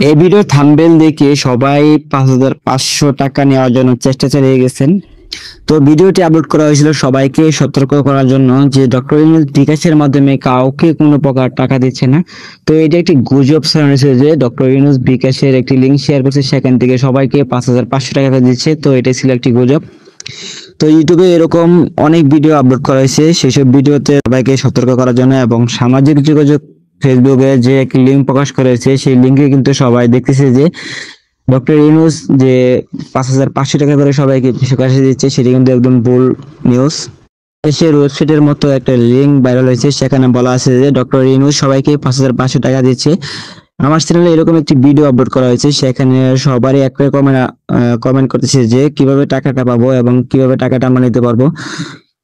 এই video thumbnail দেখে সবাই 5,500 টাকা নেওয়ার জন্য চেষ্টা চালিয়ে গেছেন। তো ভিডিওটি আপলোড করা হয়েছিল সবাইকে সতর্ক করার জন্য যে ডক্টর ইউনূস বিকাশের মাধ্যমে কাউকে কোনো প্রকার টাকা দিচ্ছে না। তো এটা একটি গুজব ছড়ানো যে ডক্টর ইউনূস বিকাশের একটি লিঙ্ক শেয়ার করছে, সেখান থেকে সবাইকে 5,500 টাকা করে দিচ্ছে। তো এটা ছিল একটি গুজব। তো ইউটিউবে এরকম অনেক ভিডিও আপলোড করা হয়েছে, সেসব ভিডিওতে সবাইকে সতর্ক করার জন্য এবং সামাজিক যোগাযোগ ফেসবুকে যে একটি লিঙ্ক প্রকাশ করেছে সেই লিঙ্কে কিন্তু সবাই দেখতেছে যে ডক্টর ইউনূস যে 5,500 টাকা করে সবাইকে কাছে দিচ্ছে, সেটি কিন্তু একদম ভুল নিউজ। দেশের ওয়েবসাইটের মতো একটা লিঙ্ক ভাইরাল হয়েছে, সেখানে বলা আছে যে ডক্টর ইউনূস সবাইকে 5,500 টাকা দিচ্ছে। আমার চ্যানেলে এরকম একটি ভিডিও আপলোড করা হয়েছে, সেখানে সবারই একটা কমেন্ট করতেছে যে কিভাবে টাকাটা পাবো এবং কিভাবে টাকাটা আমরা নিতে পারবো।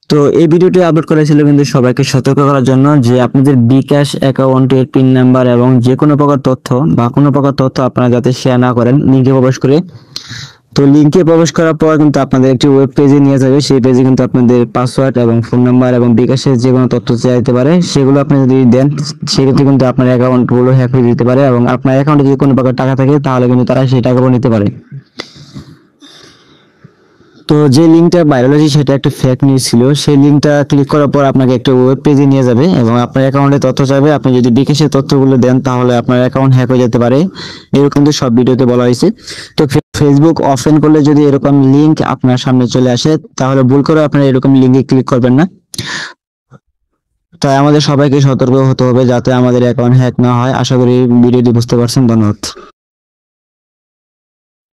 তো এই ভিডিওটি আপলোড করা ছিল কিন্তু সবাইকে সতর্ক করার জন্য যে আপনাদের বিকাশ অ্যাকাউন্টের পিন নাম্বার এবং যে কোনো প্রকার তথ্য আপনারা যাতে শেয়ার না করেন লিঙ্কে প্রবেশ করে। তো লিঙ্কে প্রবেশ করার পর কিন্তু আপনাদের একটি ওয়েব পেজে নিয়ে যাবে, সেই পেজে কিন্তু আপনাদের পাসওয়ার্ড এবং ফোন নাম্বার এবং বিকাশের যে কোনো তথ্য চাইতে পারে। সেগুলো আপনি যদি দেন সেক্ষেত্রে কিন্তু আপনার অ্যাকাউন্টগুলো হ্যাক হয়ে যেতে পারে এবং আপনার অ্যাকাউন্টে যদি কোনো প্রকার টাকা থাকে তাহলে কিন্তু তারা সেই টাকাগুলো নিতে পারে। তো যে লিঙ্কটা ভাইরাল হয়েছে সেটা একটা ফেক নিউজ ছিল। সেই লিঙ্কটা ক্লিক করার পর আপনাকে একটা ওয়েব পেজে নিয়ে যাবে এবং আপনার অ্যাকাউন্টে তথ্য চাইবে। আপনি যদি বিকাশের তথ্যগুলো দেন তাহলে আপনার অ্যাকাউন্ট হ্যাক হয়ে যেতে পারে, এরকম কিন্তু সব ভিডিওতে বলা হয়েছে। তো ফেসবুক ওপেন করলে যদি এরকম লিঙ্ক আপনার সামনে চলে আসে তাহলে ভুল করে আপনারা এরকম লিঙ্কে ক্লিক করবেন না। তাই আমাদের সবাইকে সতর্ক হতে হবে যাতে আমাদের অ্যাকাউন্ট হ্যাক না হয়। আশা করি ভিডিওটি বুঝতে পারছেন। ধন্যবাদ।